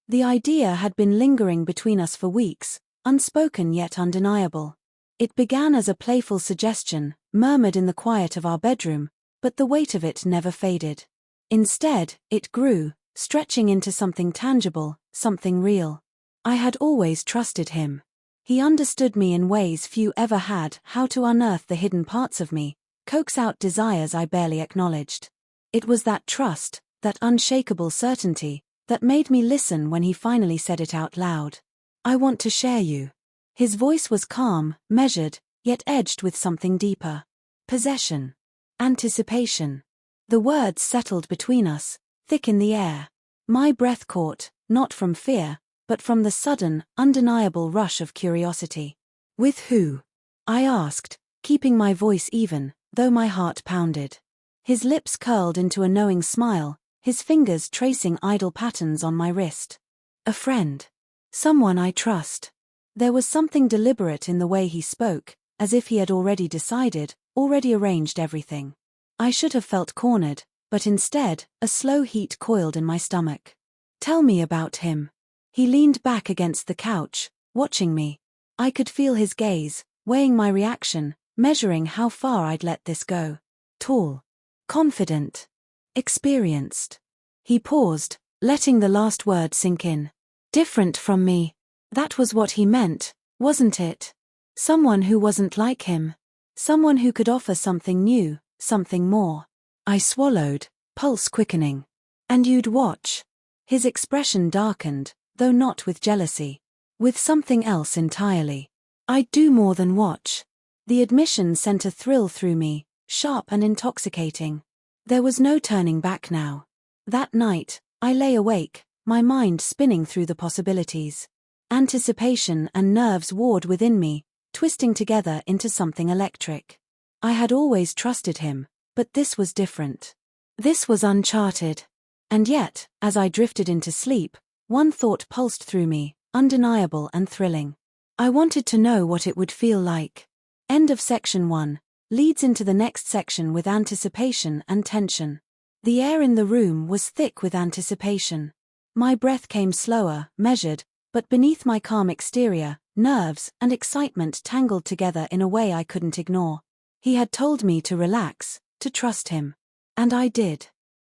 The idea had been lingering between us for weeks, unspoken yet undeniable. It began as a playful suggestion, murmured in the quiet of our bedroom, but the weight of it never faded. Instead, it grew, stretching into something tangible, something real. I had always trusted him. He understood me in ways few ever had, how to unearth the hidden parts of me, coax out desires I barely acknowledged. It was that trust, that unshakable certainty, that made me listen when he finally said it out loud. "I want to share you." His voice was calm, measured, yet edged with something deeper. Possession. Anticipation. The words settled between us, thick in the air. My breath caught, not from fear, but from the sudden, undeniable rush of curiosity. "With who?" I asked, keeping my voice even, though my heart pounded. His lips curled into a knowing smile, his fingers tracing idle patterns on my wrist. "A friend. Someone I trust." There was something deliberate in the way he spoke, as if he had already decided, already arranged everything. I should have felt cornered, but instead, a slow heat coiled in my stomach. "Tell me about him." He leaned back against the couch, watching me. I could feel his gaze, weighing my reaction, measuring how far I'd let this go. Tall. Confident. Experienced. He paused, letting the last word sink in. Different from me. That was what he meant, wasn't it? Someone who wasn't like him. Someone who could offer something new, something more. I swallowed, pulse quickening. "And you'd watch?" His expression darkened, though not with jealousy. With something else entirely. "I'd do more than watch." The admission sent a thrill through me, sharp and intoxicating. There was no turning back now. That night, I lay awake, my mind spinning through the possibilities. Anticipation and nerves warred within me, twisting together into something electric. I had always trusted him, but this was different. This was uncharted. And yet, as I drifted into sleep, one thought pulsed through me, undeniable and thrilling. I wanted to know what it would feel like. End of section 1. Leads into the next section with anticipation and tension. The air in the room was thick with anticipation. My breath came slower, measured, but beneath my calm exterior, nerves and excitement tangled together in a way I couldn't ignore. He had told me to relax, to trust him. And I did.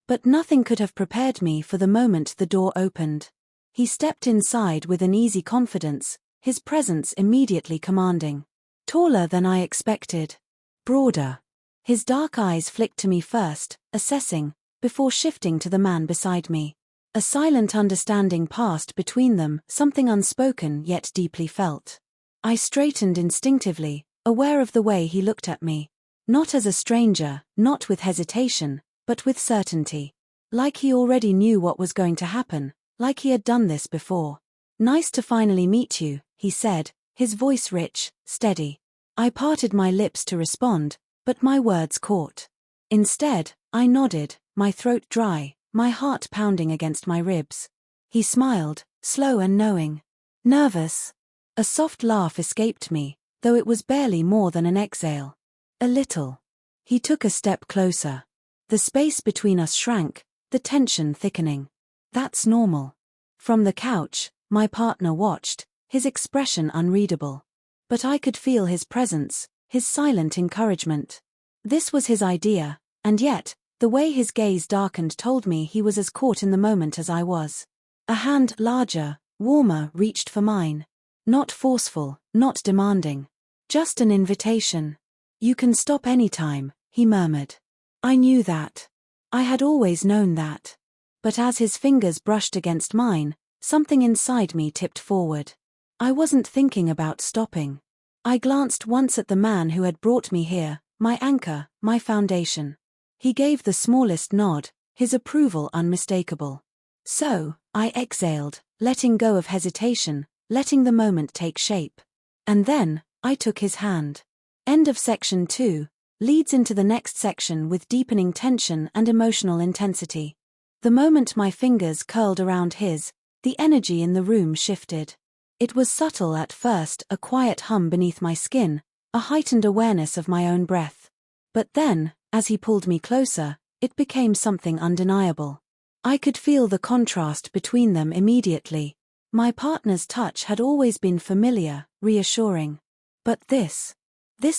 But nothing could have prepared me for the moment the door opened. He stepped inside with an easy confidence, his presence immediately commanding. Taller than I expected. Broader. His dark eyes flicked to me first, assessing, before shifting to the man beside me. A silent understanding passed between them, something unspoken yet deeply felt. I straightened instinctively, aware of the way he looked at me. Not as a stranger, not with hesitation, but with certainty. Like he already knew what was going to happen, like he had done this before. "Nice to finally meet you," he said, his voice rich, steady. I parted my lips to respond, but my words caught. Instead, I nodded, my throat dry, my heart pounding against my ribs. He smiled, slow and knowing. "Nervous?" A soft laugh escaped me, though it was barely more than an exhale. "A little." He took a step closer. The space between us shrank, the tension thickening. "That's normal." From the couch, my partner watched, his expression unreadable. But I could feel his presence, his silent encouragement. This was his idea, and yet, the way his gaze darkened told me he was as caught in the moment as I was. A hand larger, warmer reached for mine. Not forceful, not demanding. Just an invitation. "You can stop anytime," he murmured. I knew that. I had always known that. But as his fingers brushed against mine, something inside me tipped forward. I wasn't thinking about stopping. I glanced once at the man who had brought me here, my anchor, my foundation. He gave the smallest nod, his approval unmistakable. So, I exhaled, letting go of hesitation, letting the moment take shape. And then, I took his hand. End of section 2, leads into the next section with deepening tension and emotional intensity. The moment my fingers curled around his, the energy in the room shifted. It was subtle at first, a quiet hum beneath my skin, a heightened awareness of my own breath. But then, as he pulled me closer, it became something undeniable. I could feel the contrast between them immediately. My partner's touch had always been familiar, reassuring. But this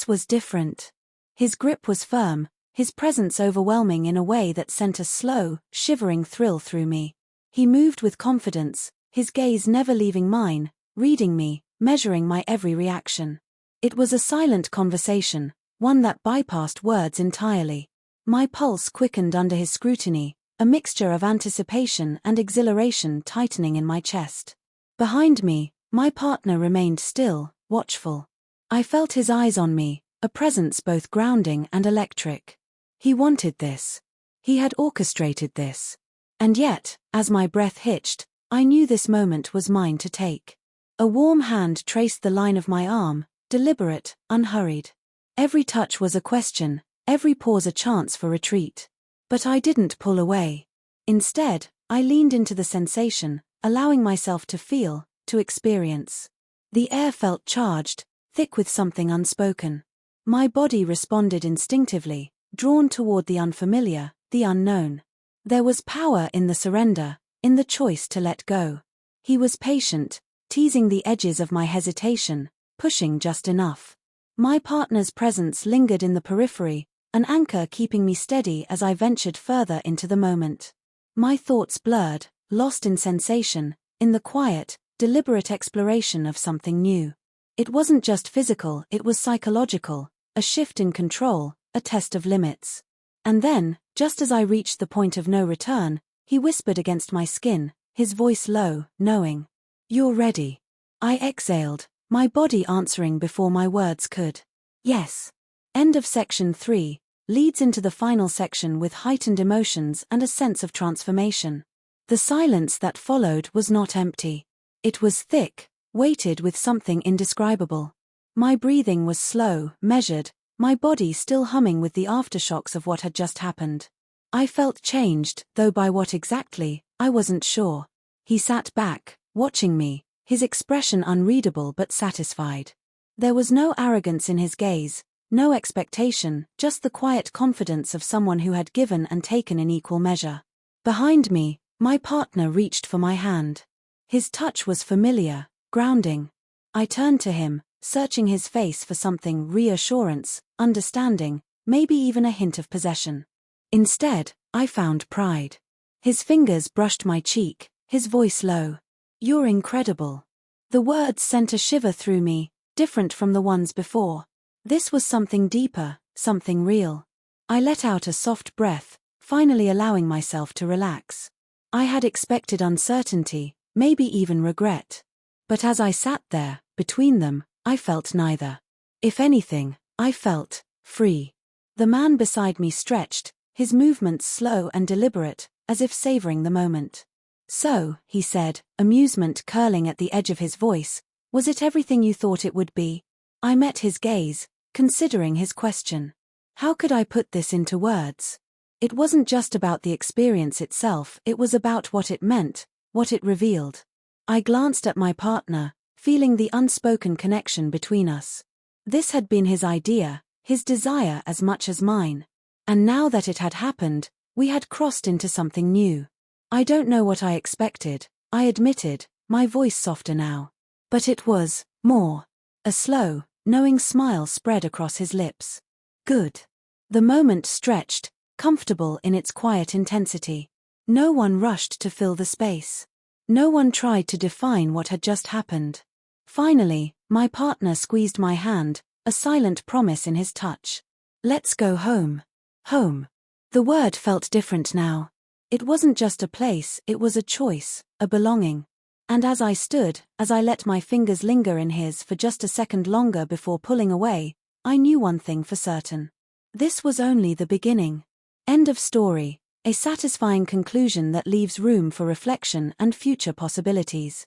was different. His grip was firm, his presence overwhelming in a way that sent a slow, shivering thrill through me. He moved with confidence, his gaze never leaving mine, reading me, measuring my every reaction. It was a silent conversation, one that bypassed words entirely. My pulse quickened under his scrutiny, a mixture of anticipation and exhilaration tightening in my chest. Behind me, my partner remained still, watchful. I felt his eyes on me, a presence both grounding and electric. He wanted this. He had orchestrated this. And yet, as my breath hitched, I knew this moment was mine to take. A warm hand traced the line of my arm, deliberate, unhurried. Every touch was a question, every pause a chance for retreat. But I didn't pull away. Instead, I leaned into the sensation, allowing myself to feel, to experience. The air felt charged, thick with something unspoken. My body responded instinctively, drawn toward the unfamiliar, the unknown. There was power in the surrender, in the choice to let go. He was patient, teasing the edges of my hesitation, pushing just enough. My partner's presence lingered in the periphery, an anchor keeping me steady as I ventured further into the moment. My thoughts blurred, lost in sensation, in the quiet, deliberate exploration of something new. It wasn't just physical, it was psychological, a shift in control, a test of limits. And then, just as I reached the point of no return, he whispered against my skin, his voice low, knowing. "You're ready." I exhaled, my body answering before my words could. Yes. End of section 3, leads into the final section with heightened emotions and a sense of transformation. The silence that followed was not empty. It was thick, weighted with something indescribable. My breathing was slow, measured, my body still humming with the aftershocks of what had just happened. I felt changed, though by what exactly, I wasn't sure. He sat back, watching me, his expression unreadable but satisfied. There was no arrogance in his gaze, no expectation, just the quiet confidence of someone who had given and taken in equal measure. Behind me, my partner reached for my hand. His touch was familiar, grounding. I turned to him, searching his face for something, reassurance, understanding, maybe even a hint of possession. Instead, I found pride. His fingers brushed my cheek, his voice low. "You're incredible." The words sent a shiver through me, different from the ones before. This was something deeper, something real. I let out a soft breath, finally allowing myself to relax. I had expected uncertainty, maybe even regret. But as I sat there, between them, I felt neither. If anything, I felt free. The man beside me stretched, his movements slow and deliberate, as if savoring the moment. "So," he said, amusement curling at the edge of his voice, "was it everything you thought it would be?" I met his gaze, considering his question. How could I put this into words? It wasn't just about the experience itself, it was about what it meant, what it revealed. I glanced at my partner, feeling the unspoken connection between us. This had been his idea, his desire as much as mine. And now that it had happened, we had crossed into something new. I don't know what I expected, I admitted, my voice softer now. But it was more. A slow, knowing smile spread across his lips. Good. The moment stretched, comfortable in its quiet intensity. No one rushed to fill the space. No one tried to define what had just happened. Finally, my partner squeezed my hand, a silent promise in his touch. "Let's go home." Home. The word felt different now. It wasn't just a place, it was a choice, a belonging. And as I stood, as I let my fingers linger in his for just a second longer before pulling away, I knew one thing for certain. This was only the beginning. End of story, a satisfying conclusion that leaves room for reflection and future possibilities.